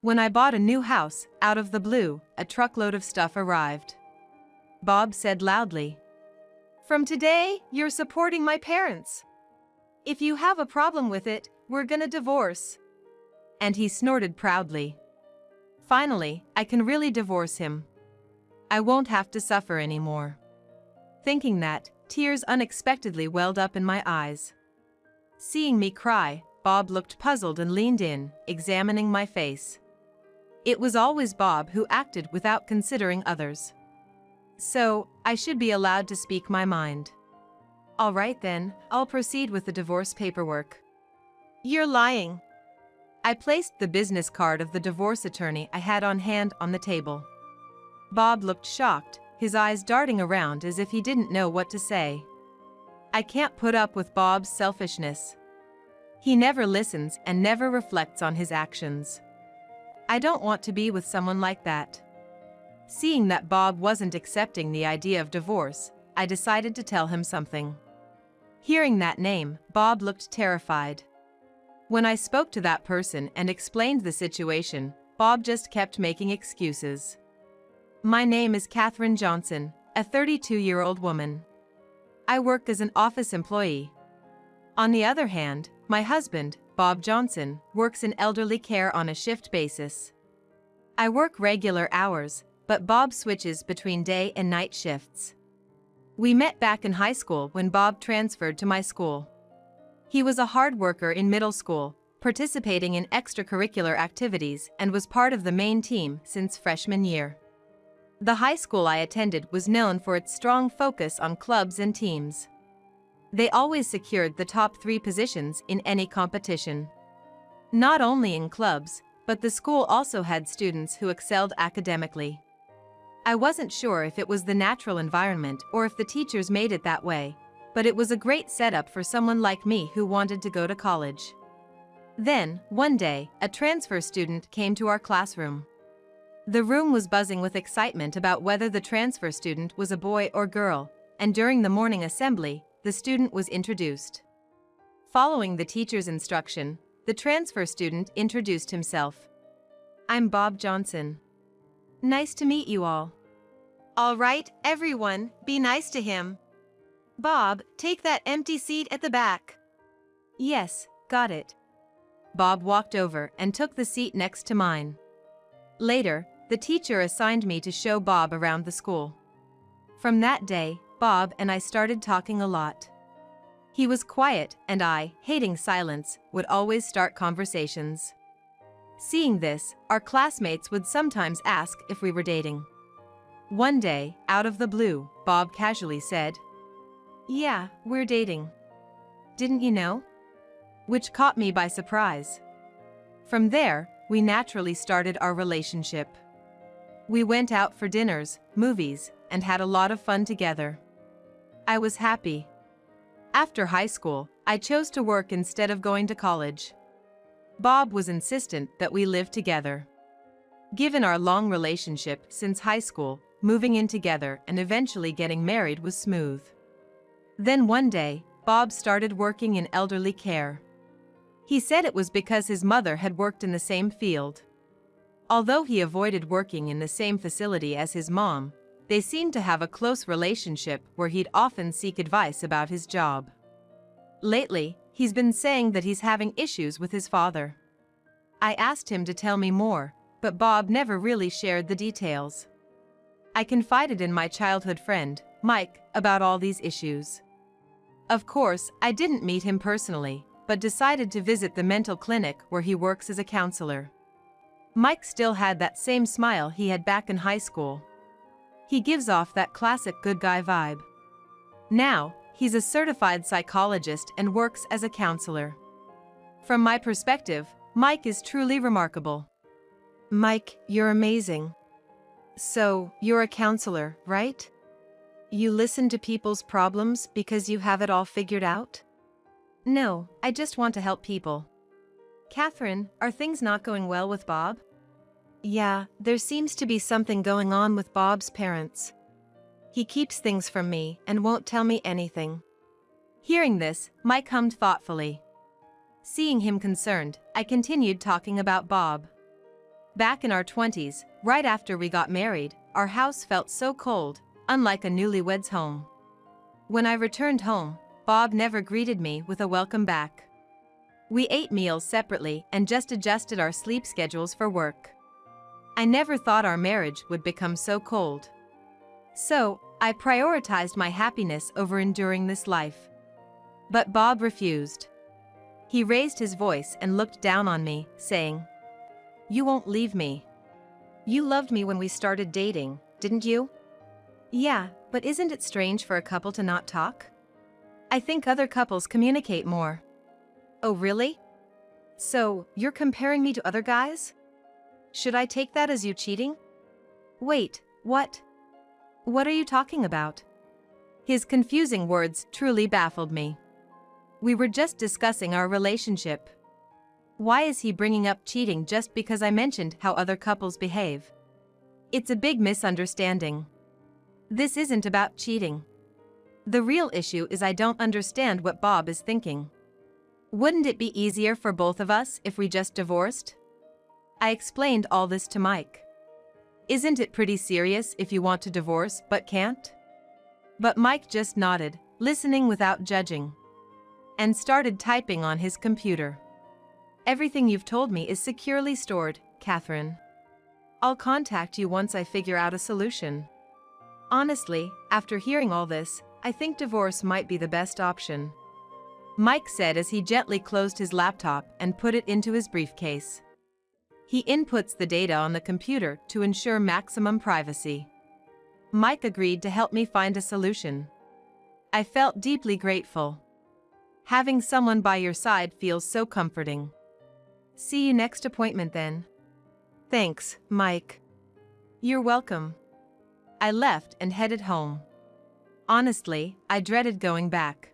When I bought a new house, out of the blue, a truckload of stuff arrived. Bob said loudly, "From today, you're supporting my parents. If you have a problem with it, we're gonna divorce." And he snorted proudly. Finally, I can really divorce him. I won't have to suffer anymore. Thinking that, tears unexpectedly welled up in my eyes. Seeing me cry, Bob looked puzzled and leaned in, examining my face. It was always Bob who acted without considering others. So, I should be allowed to speak my mind. All right then, I'll proceed with the divorce paperwork. You're lying. I placed the business card of the divorce attorney I had on hand on the table. Bob looked shocked, his eyes darting around as if he didn't know what to say. I can't put up with Bob's selfishness. He never listens and never reflects on his actions. I don't want to be with someone like that. Seeing that Bob wasn't accepting the idea of divorce, I decided to tell him something. Hearing that name, Bob looked terrified. When I spoke to that person and explained the situation, Bob just kept making excuses. My name is Katherine Johnson, a 32-year-old woman. I work as an office employee. On the other hand, my husband, Bob Johnson, works in elderly care on a shift basis. I work regular hours, but Bob switches between day and night shifts. We met back in high school when Bob transferred to my school. He was a hard worker in middle school, participating in extracurricular activities and was part of the main team since freshman year. The high school I attended was known for its strong focus on clubs and teams. They always secured the top 3 positions in any competition. Not only in clubs, but the school also had students who excelled academically. I wasn't sure if it was the natural environment or if the teachers made it that way, but it was a great setup for someone like me who wanted to go to college. Then, one day, a transfer student came to our classroom. The room was buzzing with excitement about whether the transfer student was a boy or girl, and during the morning assembly, the student was introduced. Following the teacher's instruction, the transfer student introduced himself. "I'm Bob Johnson. Nice to meet you all." "All right, everyone, be nice to him. Bob, take that empty seat at the back." "Yes, got it." Bob walked over and took the seat next to mine. Later, the teacher assigned me to show Bob around the school. From that day, Bob and I started talking a lot. He was quiet and I, hating silence, would always start conversations. Seeing this, our classmates would sometimes ask if we were dating. One day, out of the blue, Bob casually said, "Yeah, we're dating. Didn't you know?" Which caught me by surprise. From there, we naturally started our relationship. We went out for dinners, movies, and had a lot of fun together. I was happy. After high school, I chose to work instead of going to college. Bob was insistent that we live together. Given our long relationship since high school, moving in together and eventually getting married was smooth. Then one day, Bob started working in elderly care. He said it was because his mother had worked in the same field. Although he avoided working in the same facility as his mom, they seemed to have a close relationship where he'd often seek advice about his job. Lately, he's been saying that he's having issues with his father. I asked him to tell me more, but Bob never really shared the details. I confided in my childhood friend, Mike, about all these issues. Of course, I didn't meet him personally, but decided to visit the mental clinic where he works as a counselor. Mike still had that same smile he had back in high school. He gives off that classic good guy vibe. Now, he's a certified psychologist and works as a counselor. From my perspective, Mike is truly remarkable. "Mike, you're amazing. So, you're a counselor, right? You listen to people's problems because you have it all figured out?" "No, I just want to help people." "Katherine, are things not going well with Bob?" "Yeah, there seems to be something going on with Bob's parents. He keeps things from me and won't tell me anything." Hearing this, Mike hummed thoughtfully. Seeing him concerned, I continued talking about Bob. Back in our 20s, right after we got married, our house felt so cold, unlike a newlywed's home. When I returned home, Bob never greeted me with a welcome back. We ate meals separately and just adjusted our sleep schedules for work. I never thought our marriage would become so cold. So, I prioritized my happiness over enduring this life. But Bob refused. He raised his voice and looked down on me, saying, "You won't leave me. You loved me when we started dating, didn't you?" "Yeah, but isn't it strange for a couple to not talk? I think other couples communicate more." "Oh really? So, you're comparing me to other guys? Should I take that as you cheating?" "Wait, what? What are you talking about?" His confusing words truly baffled me. We were just discussing our relationship. Why is he bringing up cheating just because I mentioned how other couples behave? It's a big misunderstanding. This isn't about cheating. The real issue is I don't understand what Bob is thinking. Wouldn't it be easier for both of us if we just divorced? I explained all this to Mike. Isn't it pretty serious if you want to divorce but can't? But Mike just nodded, listening without judging, and started typing on his computer. "Everything you've told me is securely stored, Catherine. I'll contact you once I figure out a solution." Honestly, after hearing all this, I think divorce might be the best option, Mike said as he gently closed his laptop and put it into his briefcase. He inputs the data on the computer to ensure maximum privacy. Mike agreed to help me find a solution. I felt deeply grateful. Having someone by your side feels so comforting. "See you next appointment then." "Thanks, Mike." "You're welcome." I left and headed home. Honestly, I dreaded going back.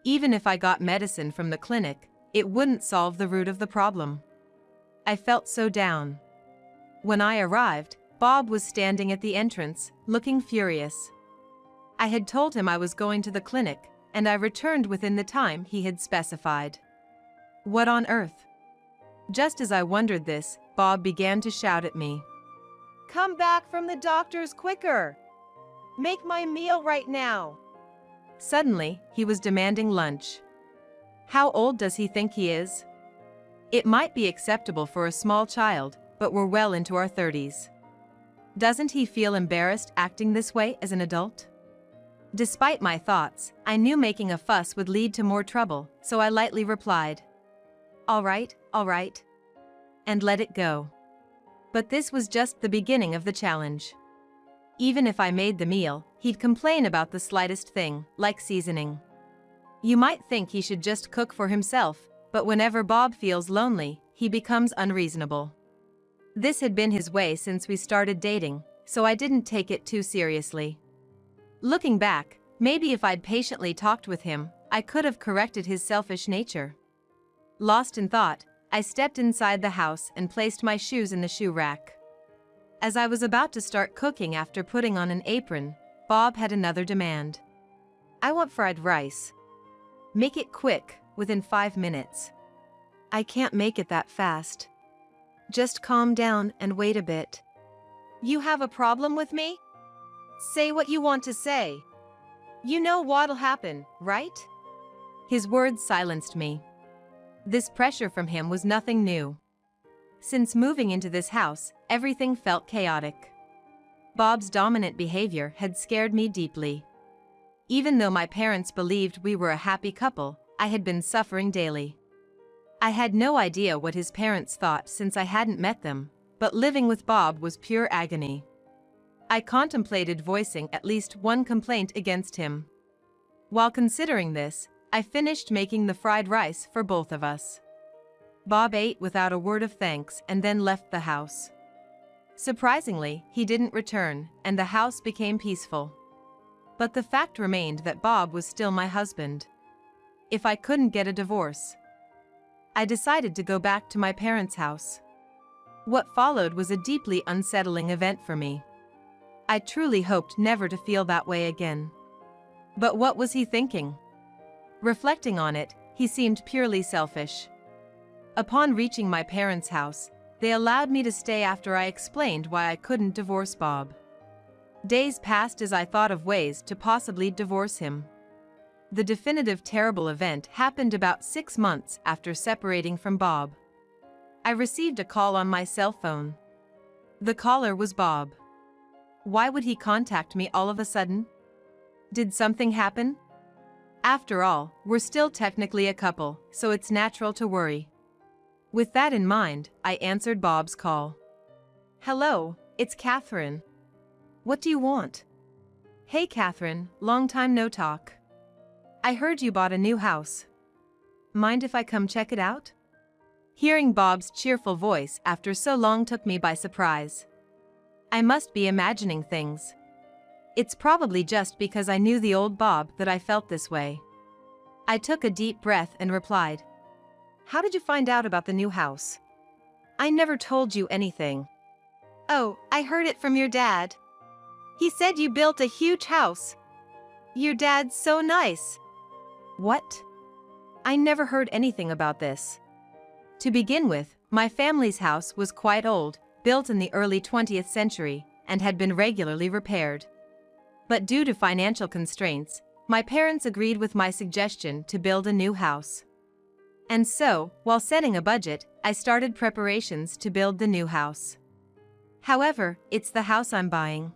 Even if I got medicine from the clinic, it wouldn't solve the root of the problem. I felt so down. When I arrived, Bob was standing at the entrance, looking furious. I had told him I was going to the clinic, and I returned within the time he had specified. What on earth? Just as I wondered this, Bob began to shout at me. "Come back from the doctors quicker! Make my meal right now!" Suddenly, he was demanding lunch. How old does he think he is? It might be acceptable for a small child, but we're well into our 30s. Doesn't he feel embarrassed acting this way as an adult? Despite my thoughts, I knew making a fuss would lead to more trouble, so I lightly replied, all right, and let it go. But this was just the beginning of the challenge. Even if I made the meal, he'd complain about the slightest thing, like seasoning. You might think he should just cook for himself, but whenever Bob feels lonely, he becomes unreasonable. This had been his way since we started dating, so I didn't take it too seriously. Looking back, maybe if I'd patiently talked with him, I could have corrected his selfish nature. Lost in thought, I stepped inside the house and placed my shoes in the shoe rack. As I was about to start cooking after putting on an apron, Bob had another demand. "I want fried rice. Make it quick, within 5 minutes." "I can't make it that fast. Just calm down and wait a bit." "You have a problem with me? Say what you want to say. You know what'll happen, right?" His words silenced me. This pressure from him was nothing new. Since moving into this house, everything felt chaotic. Bob's dominant behavior had scared me deeply. Even though my parents believed we were a happy couple, I had been suffering daily. I had no idea what his parents thought since I hadn't met them, but living with Bob was pure agony. I contemplated voicing at least one complaint against him. While considering this, I finished making the fried rice for both of us. Bob ate without a word of thanks and then left the house. Surprisingly, he didn't return, and the house became peaceful. But the fact remained that Bob was still my husband. If I couldn't get a divorce, I decided to go back to my parents' house. What followed was a deeply unsettling event for me. I truly hoped never to feel that way again. But what was he thinking? Reflecting on it, he seemed purely selfish. Upon reaching my parents' house, They allowed me to stay after I explained why I couldn't divorce Bob. Days passed as I thought of ways to possibly divorce him. The definitive terrible event happened about 6 months after separating from Bob. I received a call on my cell phone. The caller was Bob. Why would he contact me all of a sudden? Did something happen? After all, we're still technically a couple, so it's natural to worry. With that in mind, I answered Bob's call. Hello, it's Catherine. What do you want? Hey Catherine, long time no talk. I heard you bought a new house. Mind if I come check it out? Hearing Bob's cheerful voice after so long took me by surprise. I must be imagining things. It's probably just because I knew the old Bob that I felt this way. I took a deep breath and replied, How did you find out about the new house? I never told you anything. Oh, I heard it from your dad. He said you built a huge house. Your dad's so nice. What? I never heard anything about this. To begin with, my family's house was quite old, built in the early 20th century, and had been regularly repaired. But due to financial constraints, my parents agreed with my suggestion to build a new house. And so, while setting a budget, I started preparations to build the new house. However, it's the house I'm buying.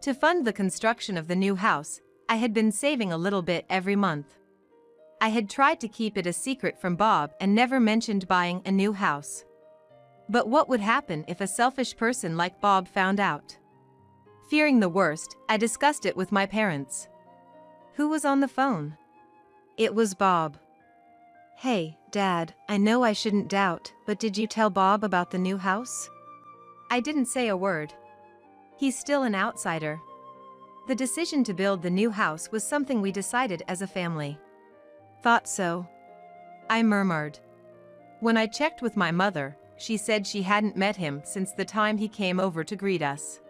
To fund the construction of the new house, I had been saving a little bit every month. I had tried to keep it a secret from Bob and never mentioned buying a new house. But what would happen if a selfish person like Bob found out? Fearing the worst, I discussed it with my parents. Who was on the phone? It was Bob. Hey, Dad, I know I shouldn't doubt, but did you tell Bob about the new house? I didn't say a word. He's still an outsider. The decision to build the new house was something we decided as a family. Thought so. I murmured. When I checked with my mother, she said she hadn't met him since the time he came over to greet us.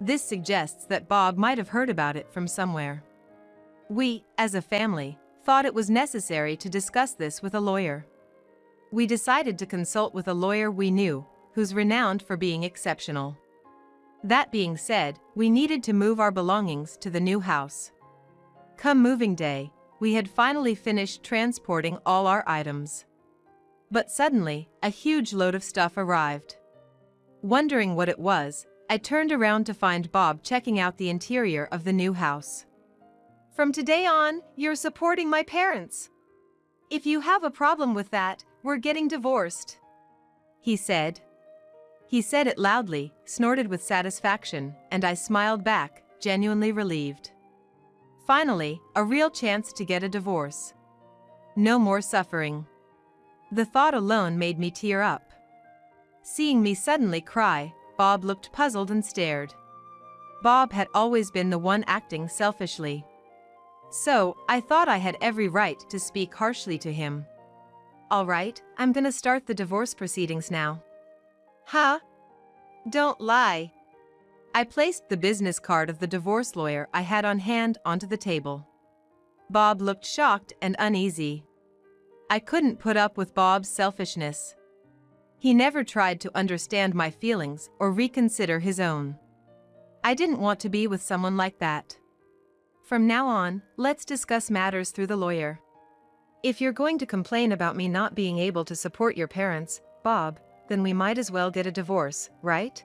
This suggests that Bob might have heard about it from somewhere. We, as a family, thought it was necessary to discuss this with a lawyer. We decided to consult with a lawyer we knew, who's renowned for being exceptional. That being said, we needed to move our belongings to the new house. Come moving day, we had finally finished transporting all our items. But suddenly, a huge load of stuff arrived. Wondering what it was, I turned around to find Bob checking out the interior of the new house. From today on, you're supporting my parents. If you have a problem with that, we're getting divorced. He said. He said it loudly, snorted with satisfaction, and I smiled back, genuinely relieved. Finally, a real chance to get a divorce. No more suffering. The thought alone made me tear up. Seeing me suddenly cry, Bob looked puzzled and stared. Bob had always been the one acting selfishly. So, I thought I had every right to speak harshly to him. All right, I'm gonna start the divorce proceedings now. Huh? Don't lie. I placed the business card of the divorce lawyer I had on hand onto the table. Bob looked shocked and uneasy. I couldn't put up with Bob's selfishness. He never tried to understand my feelings or reconsider his own. I didn't want to be with someone like that. From now on, let's discuss matters through the lawyer. If you're going to complain about me not being able to support your parents, Bob, then we might as well get a divorce, right?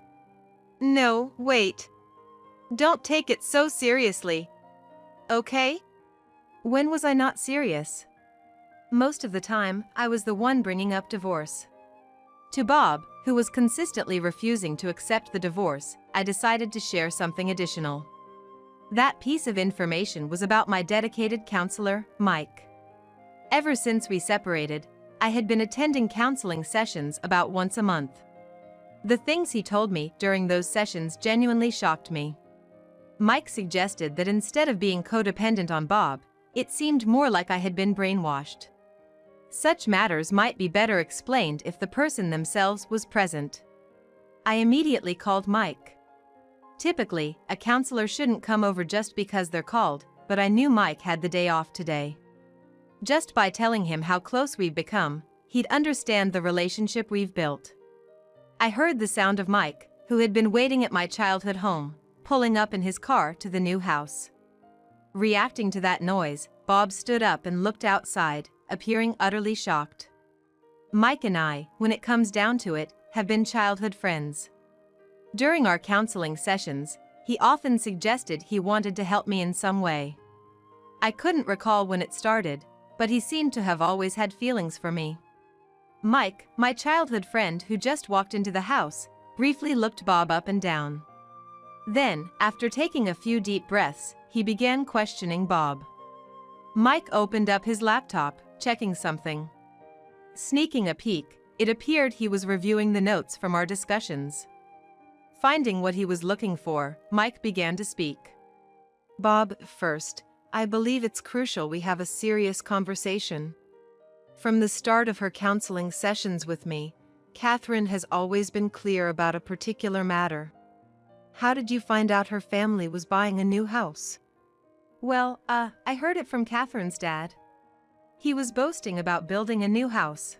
No, wait. Don't take it so seriously. Okay? When was I not serious? Most of the time, I was the one bringing up divorce. To Bob, who was consistently refusing to accept the divorce, I decided to share something additional. That piece of information was about my dedicated counselor, Mike. Ever since we separated, I had been attending counseling sessions about once a month. The things he told me during those sessions genuinely shocked me. Mike suggested that instead of being codependent on Bob, it seemed more like I had been brainwashed. Such matters might be better explained if the person themselves was present. I immediately called Mike. Typically, a counselor shouldn't come over just because they're called, but I knew Mike had the day off today. Just by telling him how close we've become, he'd understand the relationship we've built. I heard the sound of Mike, who had been waiting at my childhood home, pulling up in his car to the new house. Reacting to that noise, Bob stood up and looked outside, appearing utterly shocked. Mike and I, when it comes down to it, have been childhood friends. During our counseling sessions, he often suggested he wanted to help me in some way. I couldn't recall when it started, but he seemed to have always had feelings for me. Mike, my childhood friend who just walked into the house, briefly looked Bob up and down. Then, after taking a few deep breaths, he began questioning Bob. Mike opened up his laptop, checking something. Sneaking a peek, it appeared he was reviewing the notes from our discussions. Finding what he was looking for, Mike began to speak. Bob, first, I believe it's crucial we have a serious conversation. From the start of her counseling sessions with me, Catherine has always been clear about a particular matter. How did you find out her family was buying a new house? Well, I heard it from Catherine's dad. He was boasting about building a new house.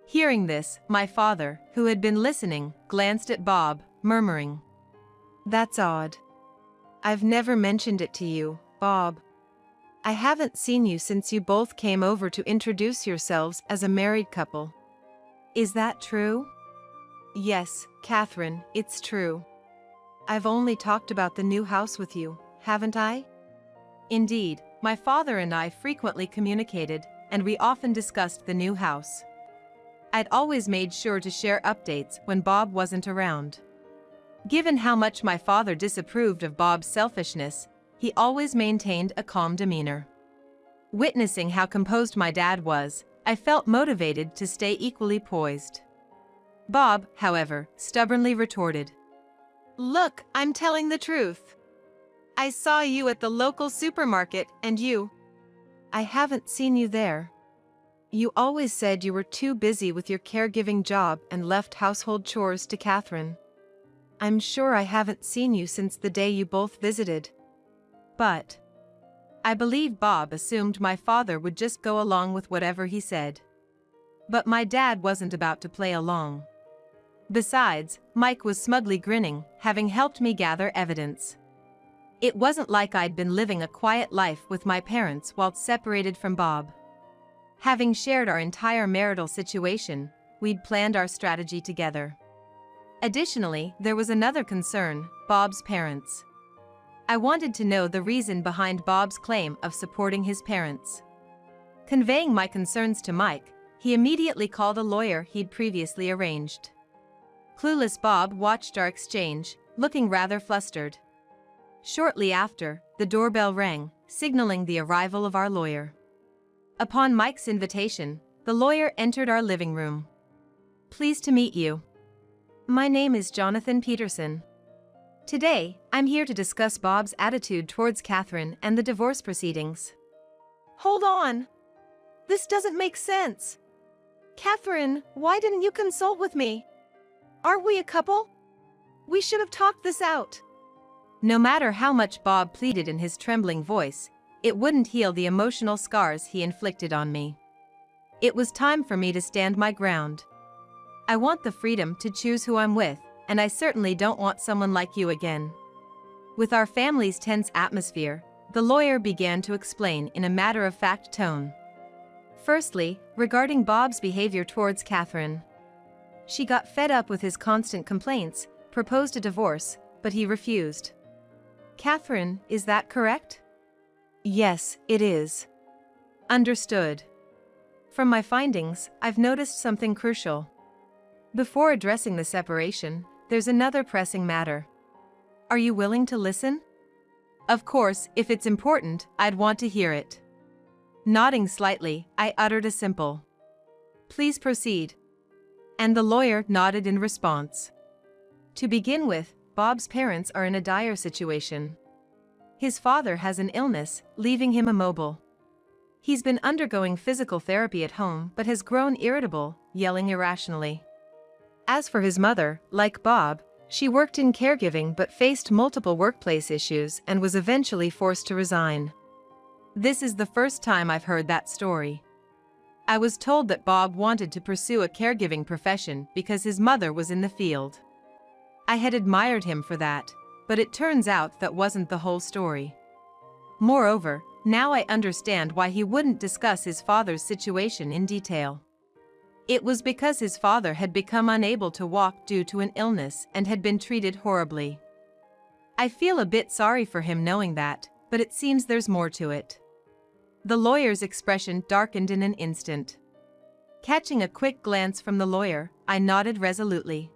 Hearing this, my father, who had been listening, glanced at Bob, murmuring, "That's odd. I've never mentioned it to you, Bob. I haven't seen you since you both came over to introduce yourselves as a married couple. Is that true?" "Yes, Catherine, it's true. I've only talked about the new house with you, haven't I?" Indeed, my father and I frequently communicated, and we often discussed the new house. I'd always made sure to share updates when Bob wasn't around. Given how much my father disapproved of Bob's selfishness, he always maintained a calm demeanor. Witnessing how composed my dad was, I felt motivated to stay equally poised. Bob, however, stubbornly retorted, "Look, I'm telling the truth. I saw you at the local supermarket and you..." "I haven't seen you there. You always said you were too busy with your caregiving job and left household chores to Catherine. I'm sure I haven't seen you since the day you both visited." But I believe Bob assumed my father would just go along with whatever he said. But my dad wasn't about to play along. Besides, Mike was smugly grinning, having helped me gather evidence. It wasn't like I'd been living a quiet life with my parents while separated from Bob. Having shared our entire marital situation, we'd planned our strategy together. Additionally, there was another concern, Bob's parents. I wanted to know the reason behind Bob's claim of supporting his parents. Conveying my concerns to Mike, he immediately called a lawyer he'd previously arranged. Clueless Bob watched our exchange, looking rather flustered. Shortly after, the doorbell rang, signaling the arrival of our lawyer. Upon Mike's invitation, the lawyer entered our living room. "Pleased to meet you. My name is Jonathan Peterson. Today, I'm here to discuss Bob's attitude towards Catherine and the divorce proceedings." "Hold on. This doesn't make sense. Catherine, why didn't you consult with me? Aren't we a couple? We should have talked this out." No matter how much Bob pleaded in his trembling voice, it wouldn't heal the emotional scars he inflicted on me. It was time for me to stand my ground. I want the freedom to choose who I'm with, and I certainly don't want someone like you again. With our family's tense atmosphere, the lawyer began to explain in a matter-of-fact tone. Firstly, regarding Bob's behavior towards Catherine. She got fed up with his constant complaints, proposed a divorce, but he refused. Catherine, is that correct? Yes, it is. Understood. From my findings, I've noticed something crucial. Before addressing the separation, there's another pressing matter. Are you willing to listen? Of course, if it's important, I'd want to hear it. Nodding slightly, I uttered a simple, "Please proceed." And the lawyer nodded in response. To begin with, Bob's parents are in a dire situation. His father has an illness, leaving him immobile. He's been undergoing physical therapy at home but has grown irritable, yelling irrationally. As for his mother, like Bob, she worked in caregiving but faced multiple workplace issues and was eventually forced to resign. This is the first time I've heard that story. I was told that Bob wanted to pursue a caregiving profession because his mother was in the field. I had admired him for that, but it turns out that wasn't the whole story. Moreover, now I understand why he wouldn't discuss his father's situation in detail. It was because his father had become unable to walk due to an illness and had been treated horribly. I feel a bit sorry for him knowing that, but it seems there's more to it. The lawyer's expression darkened in an instant. Catching a quick glance from the lawyer, I nodded resolutely.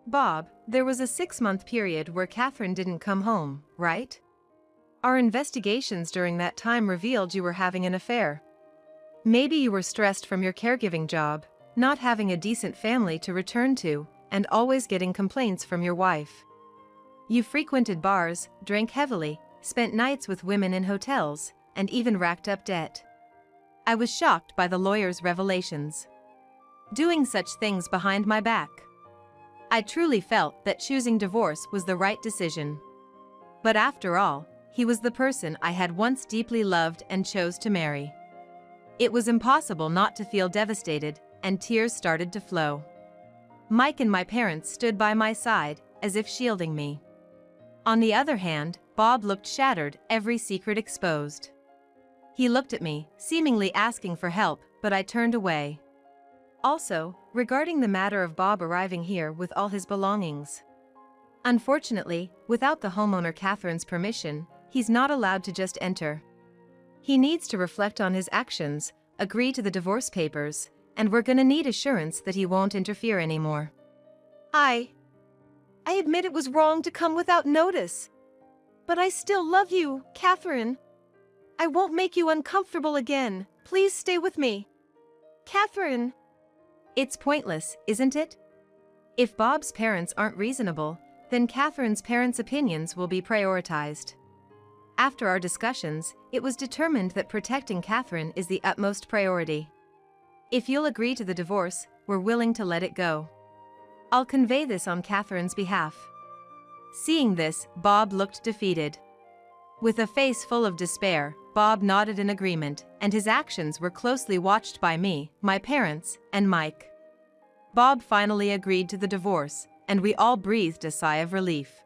Bob, there was a 6-month period where Catherine didn't come home, right? Our investigations during that time revealed you were having an affair. Maybe you were stressed from your caregiving job, not having a decent family to return to, and always getting complaints from your wife. You frequented bars, drank heavily, spent nights with women in hotels, and even racked up debt. I was shocked by the lawyer's revelations. Doing such things behind my back. I truly felt that choosing divorce was the right decision. But after all, he was the person I had once deeply loved and chose to marry. It was impossible not to feel devastated, and tears started to flow. Mike and my parents stood by my side, as if shielding me. On the other hand, Bob looked shattered, every secret exposed. He looked at me, seemingly asking for help, but I turned away. Also, regarding the matter of Bob arriving here with all his belongings. Unfortunately, without the homeowner Catherine's permission, he's not allowed to just enter. He needs to reflect on his actions, agree to the divorce papers, and we're gonna need assurance that he won't interfere anymore. I admit it was wrong to come without notice. But I still love you, Catherine. I won't make you uncomfortable again. Please stay with me. Catherine. It's pointless, isn't it? If Bob's parents aren't reasonable, then Catherine's parents' opinions will be prioritized. After our discussions, it was determined that protecting Catherine is the utmost priority. If you'll agree to the divorce, we're willing to let it go. I'll convey this on Catherine's behalf. Seeing this, Bob looked defeated. With a face full of despair, Bob nodded in agreement, and his actions were closely watched by me, my parents, and Mike. Bob finally agreed to the divorce, and we all breathed a sigh of relief.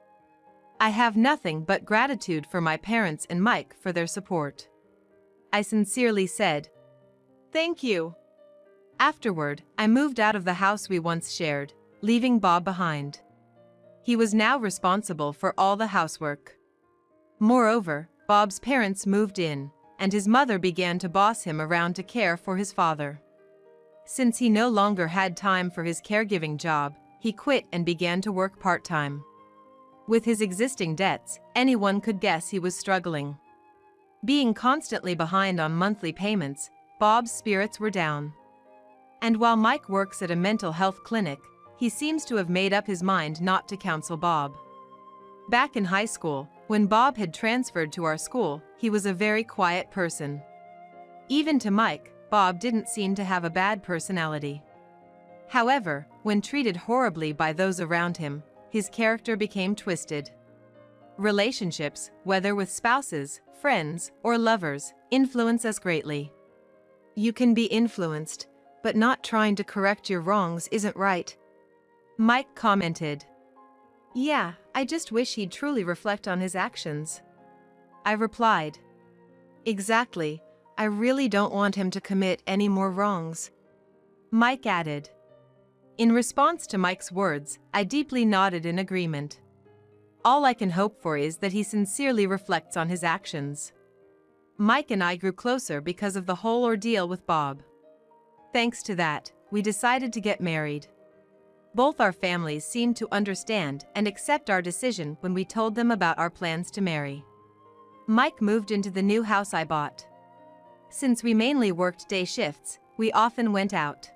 I have nothing but gratitude for my parents and Mike for their support. I sincerely said, "Thank you." Afterward, I moved out of the house we once shared, leaving Bob behind. He was now responsible for all the housework. Moreover, Bob's parents moved in, and his mother began to boss him around to care for his father. Since he no longer had time for his caregiving job, he quit and began to work part-time. With his existing debts, anyone could guess he was struggling. Being constantly behind on monthly payments, Bob's spirits were down. And while Mike works at a mental health clinic, he seems to have made up his mind not to counsel Bob. Back in high school, when Bob had transferred to our school, he was a very quiet person. Even to Mike, Bob didn't seem to have a bad personality. However, when treated horribly by those around him, his character became twisted. Relationships, whether with spouses, friends, or lovers, influence us greatly. You can be influenced, but not trying to correct your wrongs isn't right. Mike commented. Yeah, I just wish he'd truly reflect on his actions. I replied. Exactly, I really don't want him to commit any more wrongs. Mike added. In response to Mike's words, I deeply nodded in agreement. All I can hope for is that he sincerely reflects on his actions. Mike and I grew closer because of the whole ordeal with Bob. Thanks to that, we decided to get married. Both our families seemed to understand and accept our decision when we told them about our plans to marry. Mike moved into the new house I bought. Since we mainly worked day shifts, we often went out.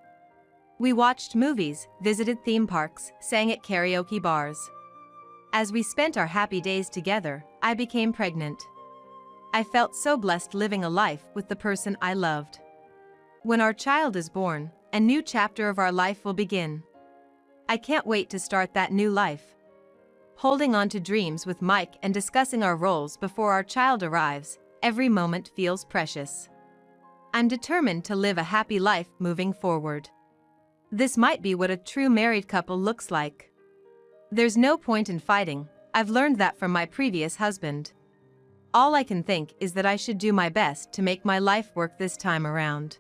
We watched movies, visited theme parks, sang at karaoke bars. As we spent our happy days together, I became pregnant. I felt so blessed living a life with the person I loved. When our child is born, a new chapter of our life will begin. I can't wait to start that new life. Holding on to dreams with Mike and discussing our roles before our child arrives, every moment feels precious. I'm determined to live a happy life moving forward. This might be what a true married couple looks like. There's no point in fighting. I've learned that from my previous husband. All I can think is that I should do my best to make my life work this time around.